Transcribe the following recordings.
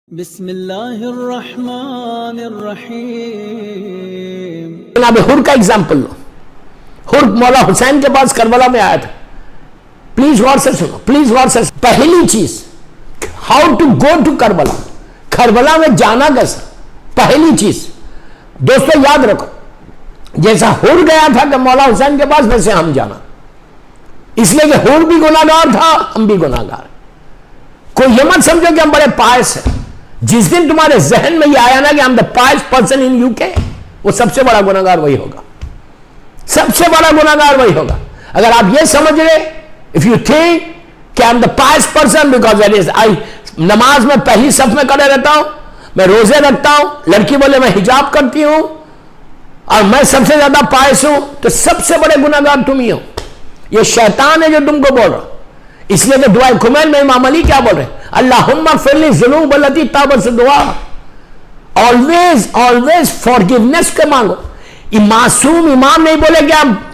बिस्मिल्लाहिर्रहमानिर्रहीम। जनाब हुर का एग्जाम्पल लो। हुर मौला हुसैन के पास करबला में आया था। प्लीज गौर से सुनो, प्लीज गौर से। पहली चीज, how to go to Karbala, Karbala में जाना कैसा, पहली चीज दोस्तों याद रखो। जैसा हुर गया था कि मौला हुसैन के पास, वैसे हम जाना। इसलिए कि हुर भी गुनाहगार था, हम भी गुनाहगार। कोई ये मत समझो कि हम बड़े पायस हैं। जिस दिन तुम्हारे जहन में ये आया ना कि I am the pious person in UK, वो सबसे बड़ा गुनाहगार वही होगा, सबसे बड़ा गुनाहगार वही होगा। अगर आप ये समझ रहे, इफ यू थिंक कि I am the pious person because that is I, नमाज में पहली सफ में खड़े रहता हूं, मैं रोजे रखता हूं, लड़की बोले मैं हिजाब करती हूं और मैं सबसे ज्यादा पायस हूं, तो सबसे बड़े गुनाहगार तुम ही हो। ये शैतान है जो तुमको बोल रहा। इसलिए तो दुआ खुमैन में इमाम अली क्या बोल रहे, अल्लाहुम्मा फिरली ज़ुनूब अल्लती ताबत से दुआ, ऑलवेज ऑलवेज फॉरगिवनेस के मांगो। मासूम इमाम नहीं बोले कि आप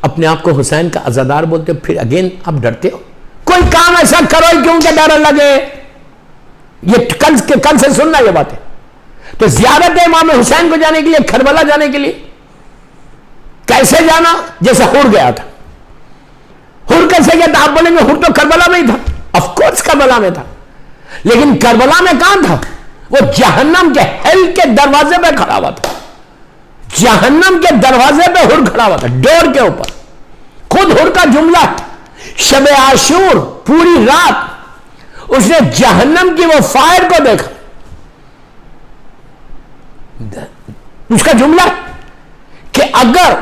अपने आप को हुसैन का अज़ादार बोलते हो, फिर अगेन आप डरते हो। कोई काम ऐसा करो क्योंकि डर लगे। ये कल से सुनना ये बात है। तो ज़ियारत है इमाम हुसैन को जाने के लिए, करबला जाने के लिए कैसे जाना, जैसे हुर गया था। हुर कैसे गया था? आप बोलेंगे हुर तो करबला में ही था। ऑफ कोर्स करबला में था, लेकिन करबला में कहां था? वो जहन्नम के हेल के दरवाजे पे खड़ा हुआ था। जहन्नम के दरवाजे पे हुर खड़ा हुआ था, डोर के ऊपर। खुद हुर का जुमला, शबे आशूर पूरी रात उसने जहन्नम की वो फायर को देखा। उसका जुमला कि अगर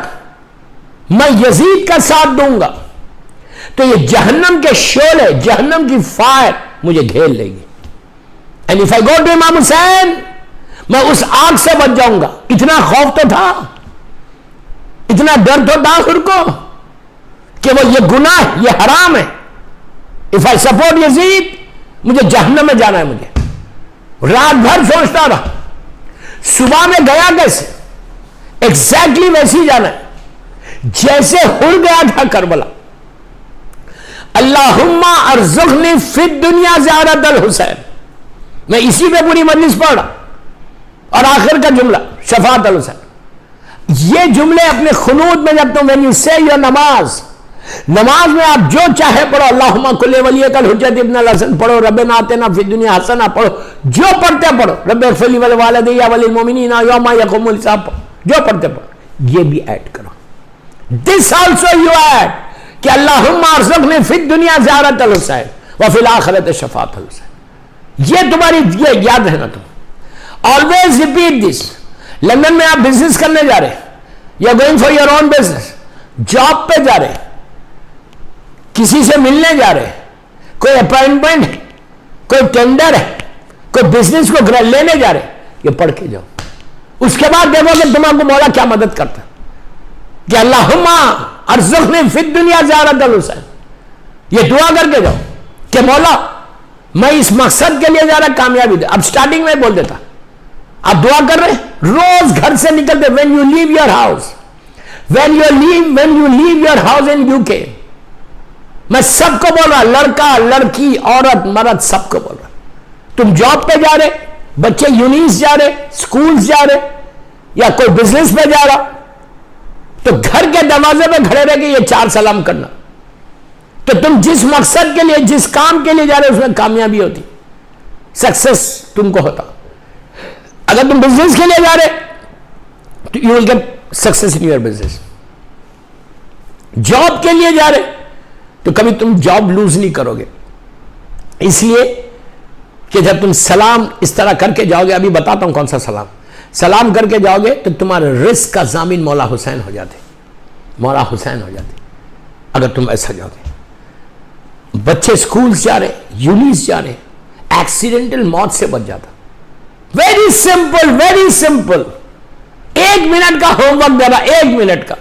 मैं यजीद का साथ दूंगा तो ये जहन्नम के शोले, जहन्नम की फायर मुझे घेर लेगी। And if I go to Imam Hussain, मैं उस आग से बच जाऊंगा। इतना खौफ तो था, इतना डर तो था खुद को कि वो ये गुनाह, ये हराम है। इफ आई सपोर्ट यजीद, मुझे जहन्नम में जाना है। मुझे रात भर सोचता रहा, सुबह में गया कैसे, एग्जैक्टली वैसे ही जाना है जैसे हुर गया था करबला। अल्लाहुम्मा अर्जुकनी फिद दुनिया ज़ियारत अल हुसैन। मैं इसी पे पूरी मजलिस पढ़ रहा। और आखिर का जुमला शफात अल हुसैन। ये जुमले अपने खुनूद में जब तुम व्हेन यू से योर नमाज, नमाज में आप जो चाहे पढ़ो, अल्लाहुम्मा कुल्ले वलियक अल हुज्जत इब्न अल हसन पढ़ो, रब्बना आतिना फिद दुनिया हसना पढ़ो, जो पढ़ते पढ़ो, रब्बि इग़फिर वल वालिदैया वलिल मुमिनीना यौमा यक़ूमुल हिसाब पढ़ो, जो पढ़ते पढ़ो। ये भी ऐड करो, दिस ऑल्सो यू ऐड कि अल्लाहुम्मा अर्ज़ुक़नी फिद दुनिया ज़ियारत अल हुसैन व फिल आखिरत शफ़ाअत अल हुसैन। ये तुम्हारी, ये याद रहना तुम। Always repeat this. लंदन में आप बिजनेस करने जा रहे, you are going for your own business, job पे जा रहे, किसी से मिलने जा रहे, कोई अपॉइंटमेंट है, कोई टेंडर है, कोई बिजनेस को लेने जा रहे, ये पढ़ के जाओ। उसके बाद देखोगे तुम्हारा मौला क्या मदद करता है कि अल्लाहुम्मा अर्ज़ुक़नी फिद दुनिया ज़ियारत अल हुसैन। ये दुआ करके जाओ कि मौला मैं इस मकसद के लिए जा रहा, कामयाबी दे। अब स्टार्टिंग में बोल देता, आप दुआ कर रहे, रोज घर से निकलते, when you leave your house, when you leave your house in UK, मैं सबको बोल रहा, लड़का लड़की औरत मर्द सबको बोल रहा। तुम जॉब पे जा रहे, बच्चे यूनिस जा रहे, स्कूल जा रहे, या कोई बिजनेस पे जा रहा, तो घर के दरवाजे पे खड़े रह के ये 4 सलाम करना, तो तुम जिस मकसद के लिए, जिस काम के लिए जा रहे हो, उसमें कामयाबी होती, सक्सेस तुमको होता। अगर तुम बिजनेस के लिए जा रहे तो you will get success in your business. Job के लिए जा रहे तो कभी तुम जॉब लूज नहीं करोगे। इसलिए कि जब तुम सलाम इस तरह करके जाओगे, अभी बताता हूं कौन सा सलाम करके जाओगे, तो तुम्हारे रिस्क का जामिन मौला हुसैन हो जाते, मौला हुसैन हो जाते अगर तुम ऐसा जाओगे। बच्चे स्कूल जा रहे, यूनिस जा रहे, एक्सीडेंटल मौत से बच जाता। Very simple, very simple. 1 minute का होमवर्क दे रहा, 1 मिनट का,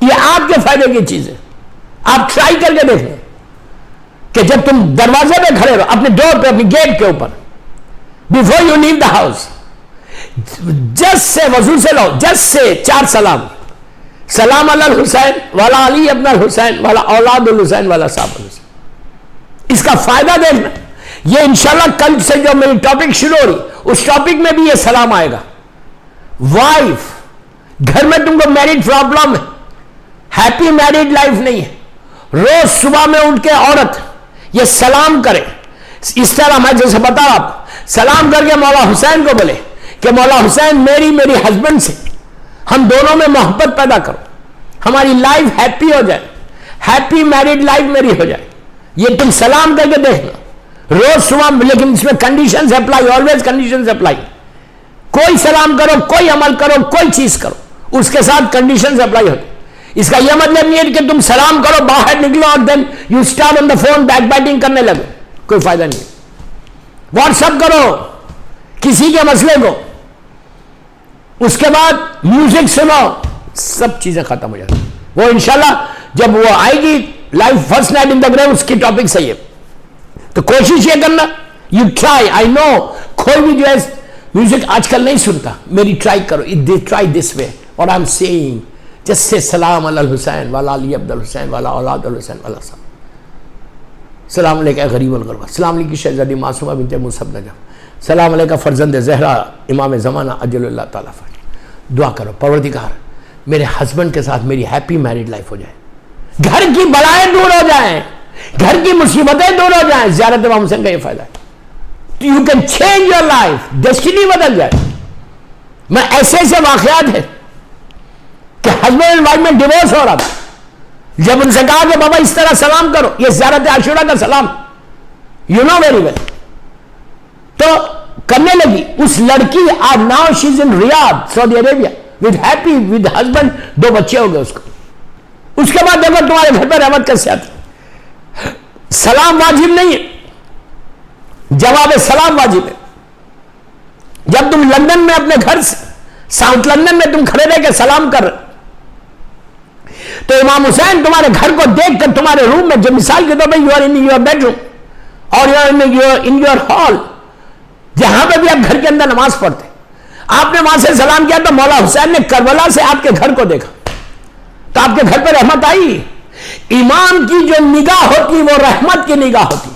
ये आपके फायदे की चीज है। आप ट्राई करके देखना कि जब तुम दरवाजे पे खड़े रहो, अपने डोर पे, अपनी गेट के ऊपर, before you leave the house, just say वजू से लो, जस्ट से 4 सलाम, सलाम अलल हुसैन वाला अली इब्न अल हुसैन वाला औलाद अल हुसैन वाला साहब अल हुसैन। इसका फायदा देखना ये इंशाल्लाह कल से जो मेरी टॉपिक शुरू हो रही, उस टॉपिक में भी ये सलाम आएगा। वाइफ, घर में तुमको मैरिड प्रॉब्लम है, हैप्पी मैरिड लाइफ नहीं है, रोज सुबह में उठ के औरत ये सलाम करे, इस तरह मैं जैसे बताओ आप, सलाम करके मौला हुसैन को बोले कि मौला हुसैन मेरी हस्बैंड से हम दोनों में मोहब्बत पैदा करो, हमारी लाइफ हैप्पी हो जाए, हैप्पी मैरिड लाइफ मेरी हो जाए। ये तुम सलाम करके देखना रोज सुबह, लेकिन इसमें conditions apply, always conditions apply. कोई सलाम करो, कोई अमल करो, कोई चीज करो, उसके साथ कंडीशंस अप्लाई होती। इसका यह मतलब नहीं है कि तुम सलाम करो, बाहर निकलो और then you start on the phone backbiting करने लगो, कोई फायदा नहीं। व्हाट्सएप करो किसी के मसले को, उसके बाद म्यूजिक सुनो, सब चीजें खत्म हो जाती। वो इंशाल्लाह जब वो आएगी live first night in the grave, उसकी टॉपिक सही है। तो कोशिश ये करना, यू ट्राई, आई नो कोई भी जो है म्यूजिक आजकल नहीं सुनता, मेरी ट्राई करो, ट्राई दिस वे, और I am saying just say सलाम अल हुसैन वाला अली अब्दुल हुसैन वाला औलाद अल हुसैन वाला सब, सलाम अलैका गरीब अल गुरबा, सलाम अलैकी शहजादी मासूमा बिनत मुसअब नजफ, सलाम अलैका फरजंद ज़हरा इमाम ज़माना अजलुल्लाह ताला फर। दुआ करो, परवरदिगार मेरे हस्बैंड के साथ मेरी हैप्पी मैरिड लाइफ हो जाए, घर की बलाएं दूर हो जाएं, घर की मुसीबतें दूर हो जाएं। ज़ियारत इमाम हुसैन का ये फायदा है, you can change your life, destiny बदल जाए। मैं ऐसे वाकयात है कि हस्बैंड एंड वाइफ में डिवोर्स हो रहा था, जब उनसे कहा कि बाबा इस तरह सलाम करो, ये ज़ियारत आशूरा का सलाम, यू नो वेरी वेल, तो करने लगी। उस लड़की आज now she is in Riyadh Saudi Arabia with happy with husband, 2 बच्चे हो गए उसको। उसके बाद देखो तुम्हारे घर पर रहमत कैसे आती। सलाम वाजिब नहीं है, जवाब सलाम वाजिब है। जब तुम लंदन में अपने घर से साउथ लंदन में तुम खड़े रह के सलाम कर रहे, तो इमाम हुसैन तुम्हारे घर को देखकर तुम्हारे रूम में, जब मिसाल के तौर पर you are in your bedroom और you are in your hall, जहां पे भी आप घर के अंदर नमाज पढ़ते, आपने वहां से सलाम किया, तो मौला हुसैन ने करबला से आपके घर को देखा, तो आपके घर पर रहमत आई। इमाम की जो निगाह होती वो रहमत की निगाह होती।